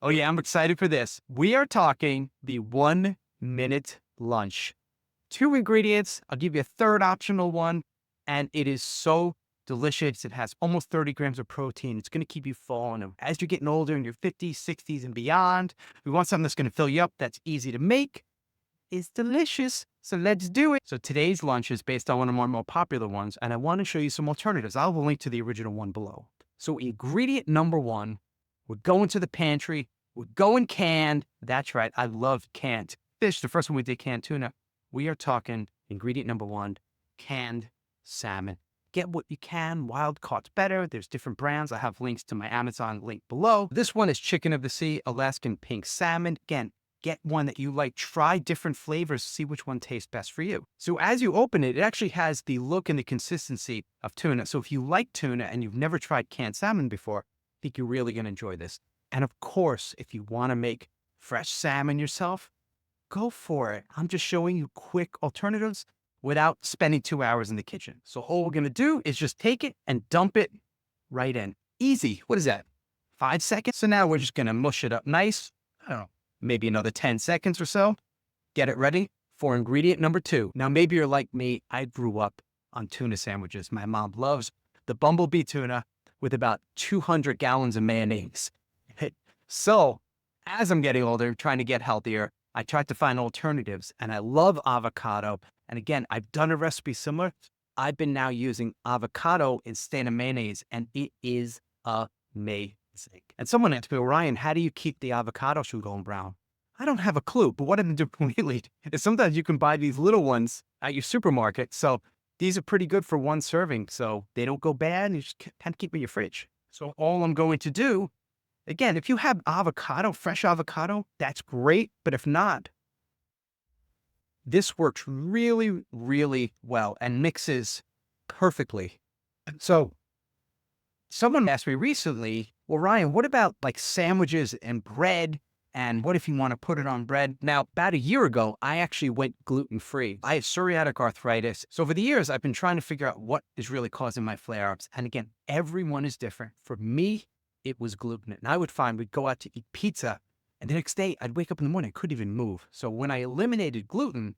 Oh yeah, I'm excited for this. We are talking the 1 minute lunch. Two ingredients. I'll give you a third optional one. And it is so delicious. It has almost 30 grams of protein. It's going to keep you full. And as you're getting older in your 50s, 60s, and beyond, we want something that's going to fill you up, that's easy to make, is delicious. So let's do it. So today's lunch is based on one of my more popular ones. And I want to show you some alternatives. I'll link to the original one below. So ingredient number one, we're going to the pantry. We're going canned. That's right. I love canned fish. The first one we did canned tuna. We are talking ingredient number one, canned salmon. Get what you can. Wild caught's better. There's different brands. I have links to my Amazon link below. This one is chicken of the sea, Alaskan pink salmon. Again, get one that you like. Try different flavors. See which one tastes best for you. So as you open it, it actually has the look and the consistency of tuna. So if you like tuna and you've never tried canned salmon before, I think you're really going to enjoy this. And of course, if you want to make fresh salmon yourself, go for it. I'm just showing you quick alternatives without spending 2 hours in the kitchen. So all we're going to do is just take it and dump it right in. Easy. What is that? 5 seconds? So now we're just going to mush it up nice. I don't know, maybe another 10 seconds or so. Get it ready for ingredient number two. Now, maybe you're like me. I grew up on tuna sandwiches. My mom loves the bumblebee tuna with about 200 gallons of mayonnaise. So as I'm getting older, trying to get healthier, I tried to find alternatives, and I love avocado. And again, I've done a recipe similar. I've been now using avocado instead of mayonnaise, and it is amazing. And someone asked me, well, Ryan, how do you keep the avocado from going brown? I don't have a clue, but what I've been doing lately is sometimes you can buy these little ones at your supermarket. So these are pretty good for one serving, so they don't go bad, and you just kind of keep them in your fridge. So all I'm going to do, again, if you have avocado, fresh avocado, that's great. But if not, this works really, really well and mixes perfectly. So someone asked me recently, well, Ryan, what about like sandwiches and bread? And what if you want to put it on bread? Now, about a year ago, I actually went gluten-free. I have psoriatic arthritis. So over the years, I've been trying to figure out what is really causing my flare-ups. And again, everyone is different. For me, it was gluten. And I would find we'd go out to eat pizza, and the next day I'd wake up in the morning, I couldn't even move. So when I eliminated gluten,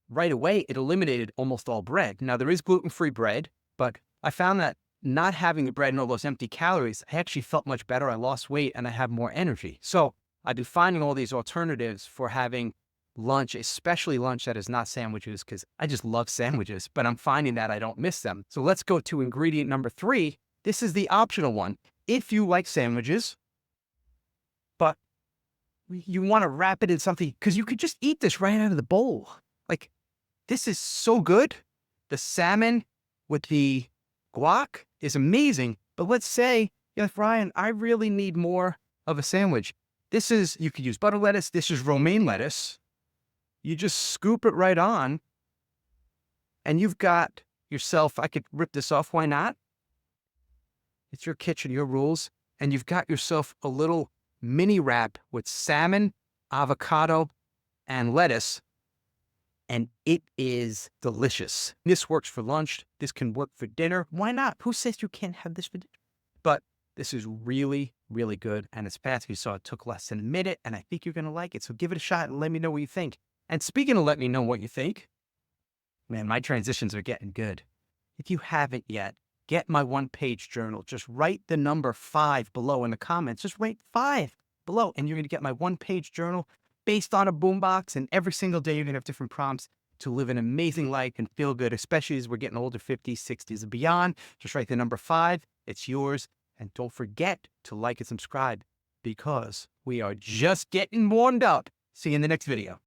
right away, it eliminated almost all bread. Now there is gluten-free bread, but I found that not having the bread and all those empty calories, I actually felt much better. I lost weight and I have more energy. So I've been finding all these alternatives for having lunch, especially lunch that is not sandwiches, because I just love sandwiches, but I'm finding that I don't miss them. So let's go to ingredient number three. This is the optional one. If you like sandwiches, but you want to wrap it in something, because you could just eat this right out of the bowl. Like, this is so good. The salmon with the guac is amazing. But let's say, Ryan, I really need more of a sandwich. This is, you could use butter lettuce. This is romaine lettuce. You just scoop it right on, and you've got yourself, I could rip this off. Why not? It's your kitchen, your rules. And you've got yourself a little mini wrap with salmon, avocado, and lettuce. And it is delicious. This works for lunch. This can work for dinner. Why not? Who says you can't have this for dinner? But this is really, really good. And as fast as you saw, it took less than a minute. And I think you're going to like it. So give it a shot and let me know what you think. And speaking of let me know what you think, man, my transitions are getting good. If you haven't yet, get my one-page journal. Just write the number 5 below in the comments. Just write 5 below, and you're going to get my one-page journal based on a boombox. And every single day, you're going to have different prompts to live an amazing life and feel good, especially as we're getting older, 50s, 60s, and beyond. Just write the number 5. It's yours. And don't forget to like and subscribe, because we are just getting warmed up. See you in the next video.